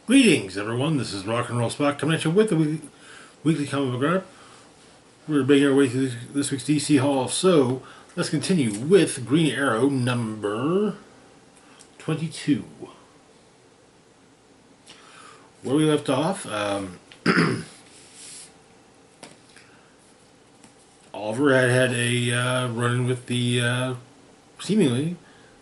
Greetings, everyone. This is Rock and Roll Spock coming at you with the weekly comic book wrap. We're making our way through this week's DC Haul, so let's continue with Green Arrow number 22. Where we left off, Oliver had a run-in with the seemingly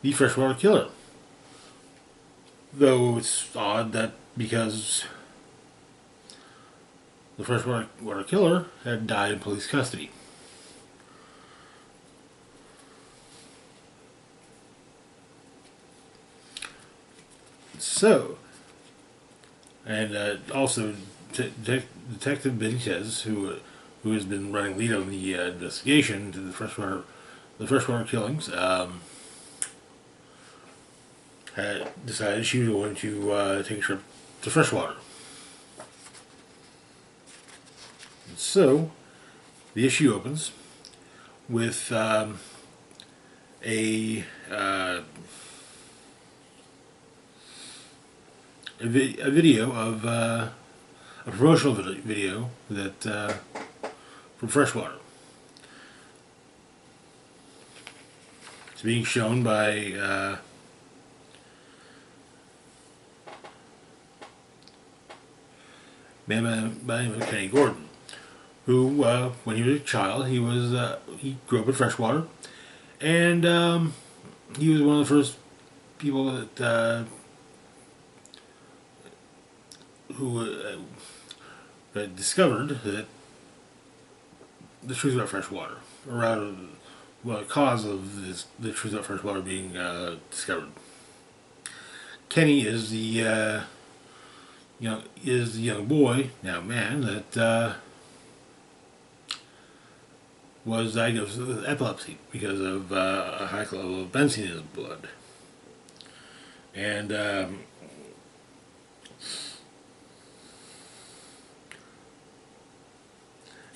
the freshwater killer. Though it's odd that because the freshwater killer had died in police custody. So, and also Detective Benitez, who has been running lead on the investigation into the freshwater killings, had decided she was going to take a trip to freshwater. So, the issue opens with a video of a promotional video that from Freshwater. It's being shown by Kenny Gordon, who, when he was a child, he grew up in Freshwater, and he was one of the first people that who discovered that the truth about freshwater, or rather, well, the cause of the truth about freshwater being discovered. Kenny is the young boy, now man, that was diagnosed with epilepsy because of a high level of benzene in his blood. And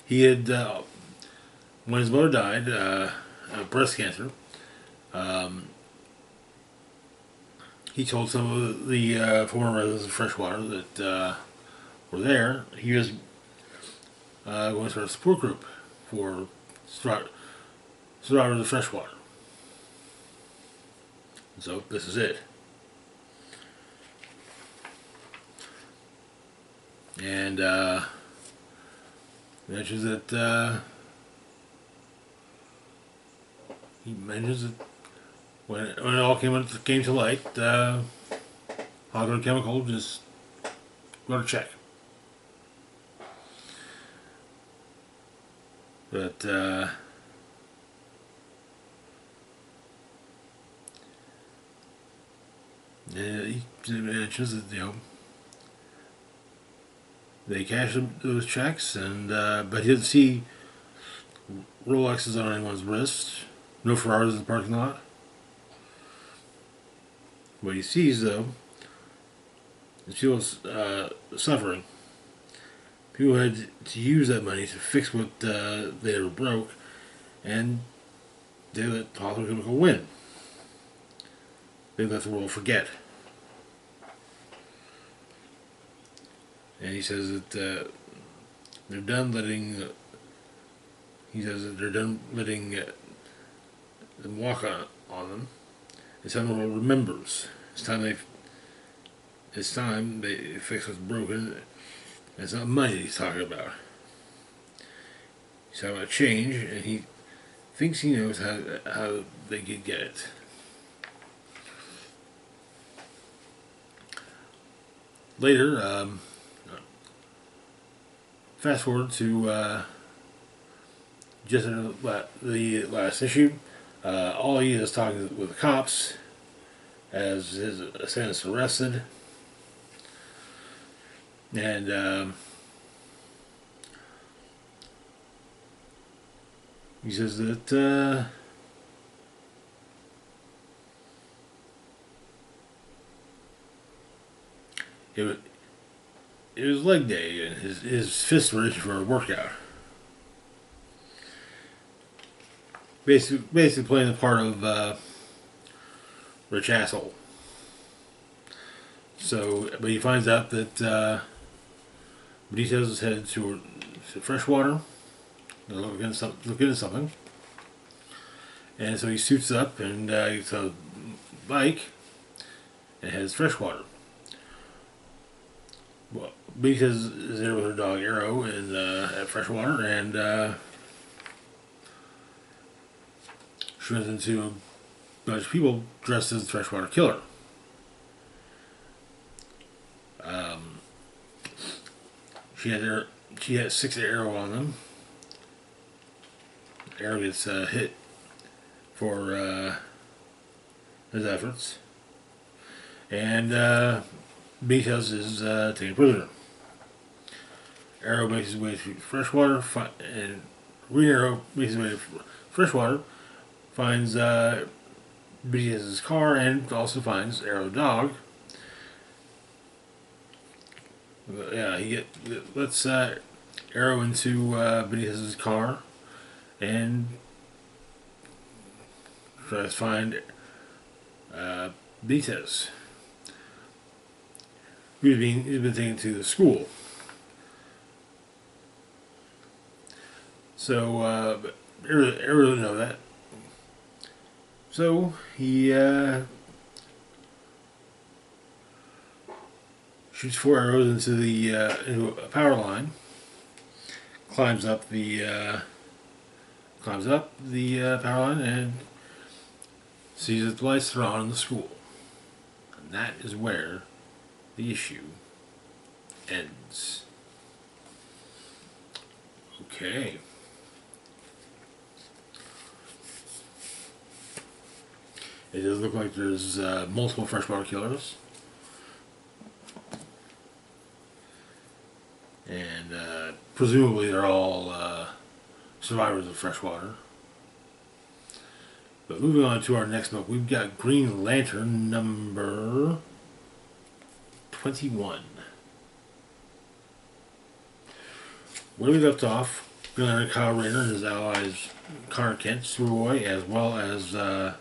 he had, when his mother died of breast cancer, he told some of the former residents of Freshwater that were there he was going to start a support group for survivors of Freshwater. So this is it. And mentions that he mentions that when it all came to light, Hogger Chemical just wrote a check. But he mentions that they cashed those checks, and but he didn't see Rolexes on anyone's wrist, no Ferraris in the parking lot. What he sees, though, is people suffering. People had to use that money to fix what they were broke, and they let Hawthorne Chemical win. They let the world forget. And he says that they're done letting. He says that they're done letting them walk on them. It's time the world remembers. It's time they fix what's broken. It's not money he's talking about. He's talking about change, and he thinks he knows how they could get it. Later, fast forward to just in the last issue. Ollie is talking with the cops as his assailant is arrested, and he says that it was leg day, and his fists were itching for a workout. Basically playing the part of rich asshole. So, but he finds out that Benitez is headed to freshwater. Look into something. And so he suits up and gets a bike and heads freshwater. Well, Benitez is there with her dog Arrow at freshwater, and she runs into a bunch of people dressed as the freshwater killer. She had 6 Arrow on them. Arrow gets hit for his efforts, and Benitez is taken prisoner. Arrow makes his way through freshwater, and Green Arrow makes his way to freshwater, finds Benitez's car, and also finds Arrow dog. Yeah, he lets Arrow into Benitez's car, and tries to find Benitez. He's been taken to the school. So Arrow doesn't know that. So he shoots 4 arrows into a power line. Climbs up the power line and sees that the lights are on in the school. And that is where the issue ends. Okay. It does look like there's multiple freshwater killers. And presumably they're all survivors of freshwater. But moving on to our next book, we've got Green Lantern number 21. When we left off, Green Lantern Kyle Rayner and his allies Connor Kent, Superboy, as well as a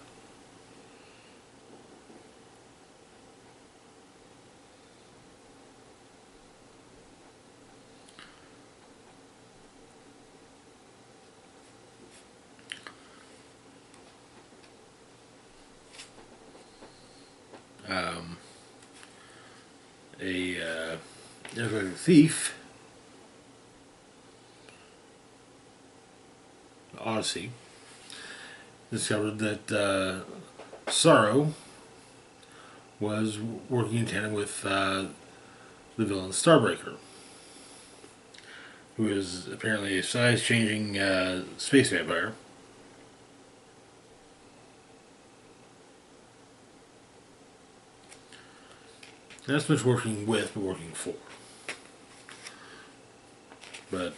thief, Odyssey, discovered that Sorrow was working in tandem with the villain Starbreaker, who is apparently a size-changing space vampire. Not so much working with, but working for. But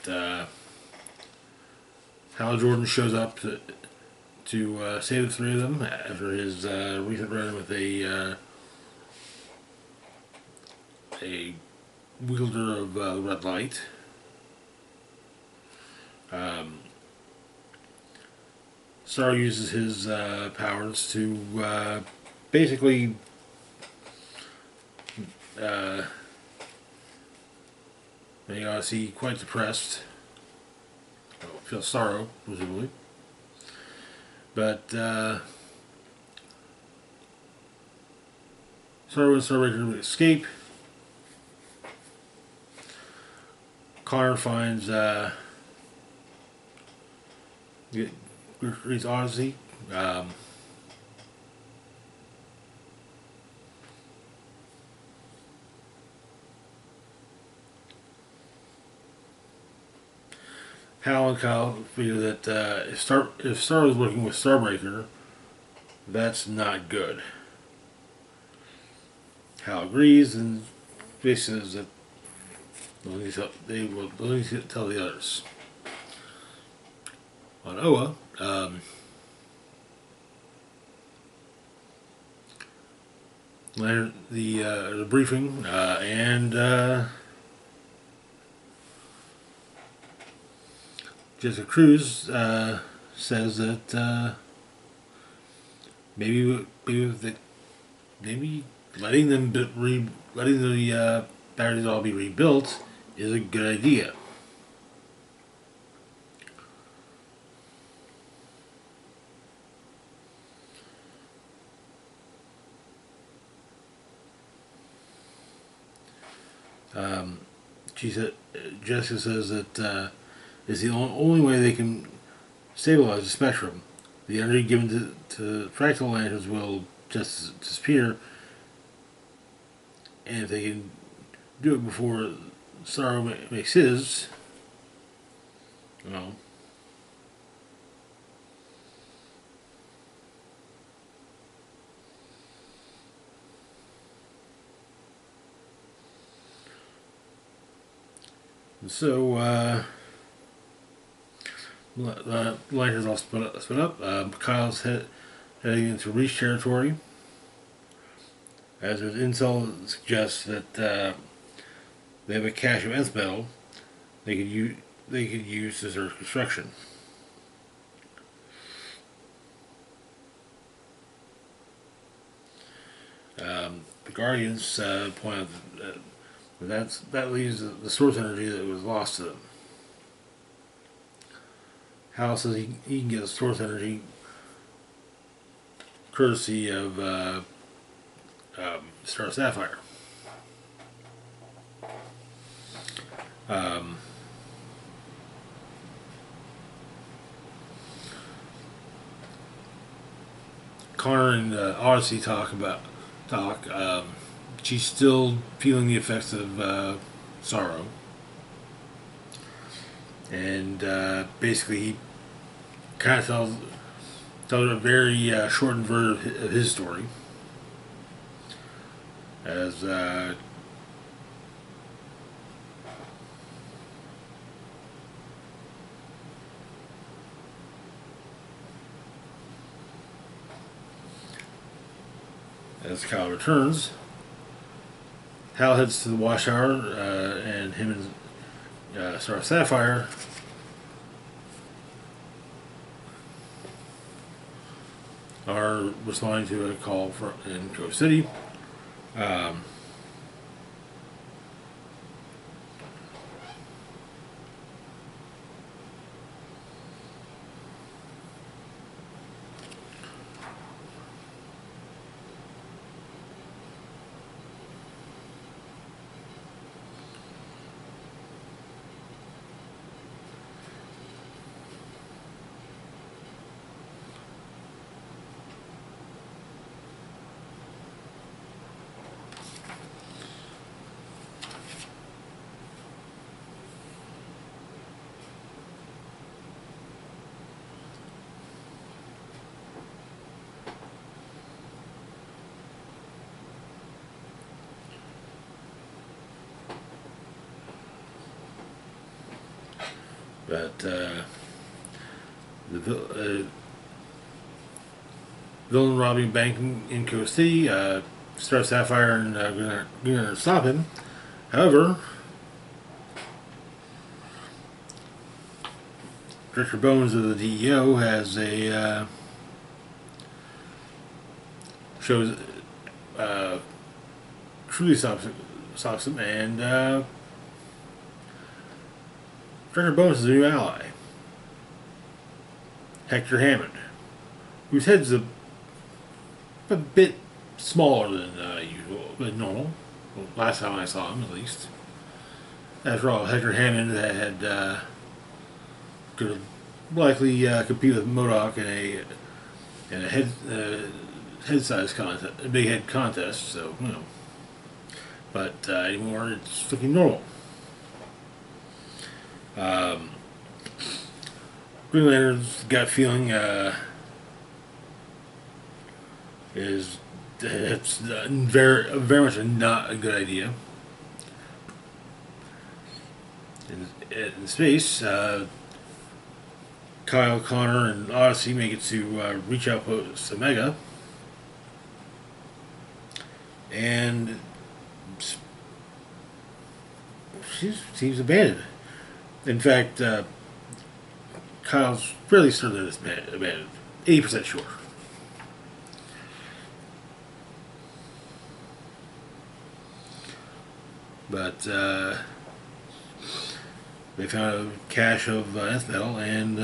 Hal Jordan shows up to save the 3 of them after his recent run with a wielder of red light. Star uses his powers to basically make Odyssey quite depressed. Feel sorrow, presumably. But Sorrow and Starbreaker escape. Connor finds reads Odyssey. Hal and Kyle figure that if Star was working with Starbreaker, that's not good. Hal agrees and basically says that they will need to tell the others. On Oa, the briefing and Jessica Cruz says that maybe letting them letting the batteries all be rebuilt is a good idea. She said, Jessica says that is the only way they can stabilize the spectrum. The energy given to fractal lanterns will just disappear, and if they can do it before Sorrow makes his, well. So, the lanterns all split up. Kyle's heading into Reach territory. As there's intel suggests that they have a cache of nth metal they could use as their construction. The Guardians point out that leaves the source energy that was lost to them. Hal says he can get the source energy courtesy of Star Sapphire. Connor and Odyssey talk. She's still feeling the effects of sorrow, and basically he kind of tells a very shortened version of his story. As Kyle returns, Hal heads to the wash tower, and him and Star Sapphire are responding to a call in Coast City. But the villain robbing a bank in Coast City, Star Sapphire and gonna stop him. However, Director Bones of the DEO has a shows truly stops him, and Director Bones is a new ally, Hector Hammond, whose head's a bit smaller than usual, than normal. Well, last time I saw him, at least. After all, Hector Hammond had could likely compete with MODOK in a head size contest, a big head contest. So you know, but anymore it's looking normal. Green Lantern's gut feeling is it's very much not a good idea. In space, Kyle, Connor, and Odyssey make it to Reach Outpost Omega, and she seems abandoned. In fact, Kyle's fairly certain that it's abandoned. 80% sure. but they found a cache of nth metal and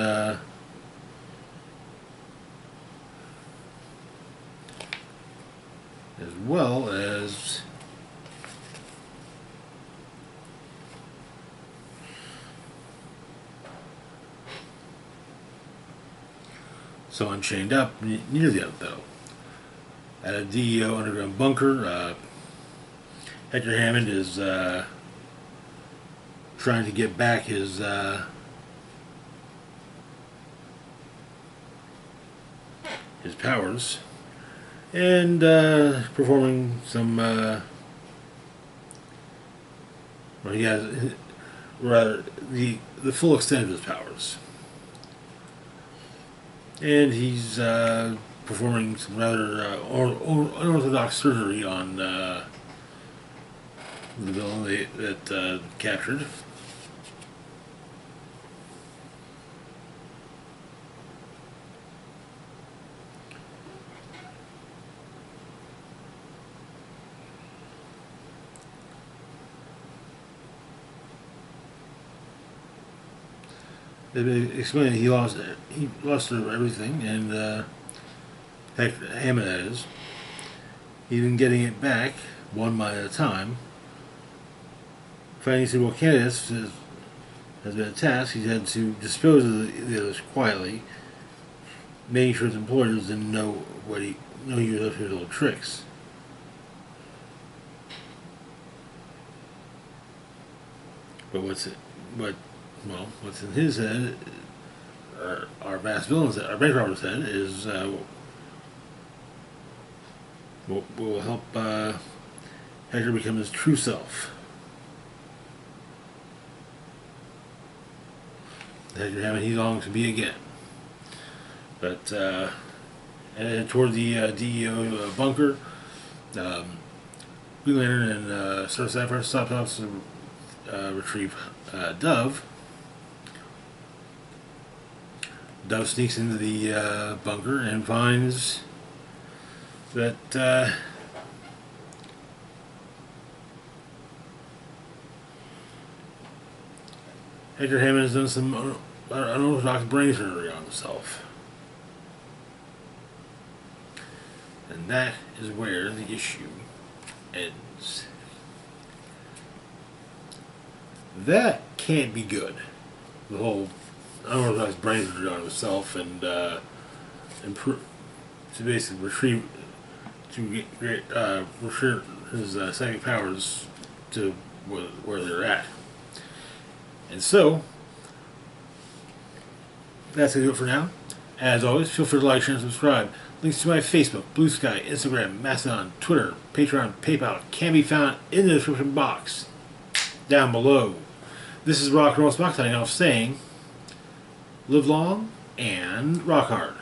as well as someone chained up near the nth metal. At a DEO underground bunker, Hector Hammond is trying to get back his powers and performing some well, he has rather the full extent of his powers, and he's performing some rather unorthodox surgery on the villain that captured. They explained he lost everything, and Hammond is even getting it back one mine at a time. Finding suitable candidates has been a task. He's had to dispose of the others quietly, making sure his employers didn't know he was up to his little tricks. But what's in his head, our mass villain's head, our bank robber's head, is will help Hector become his true self. Hector Hammond he longs to be again. But and toward the DEO bunker, Green Lantern and Star Sapphire stop to retrieve Dove. Dove sneaks into the bunker and finds that Hector Hammond has done some unorthodox brain surgery on himself. And that is where the issue ends. That can't be good. The whole unorthodox brain surgery on himself and to basically retrieve his psychic powers to where they're at. And so, that's going to do it for now. As always, feel free to like, share, and subscribe. Links to my Facebook, Blue Sky, Instagram, Mastodon, Twitter, Patreon, PayPal can be found in the description box down below. This is Rock and Roll Spock signing off saying, live long and rock hard.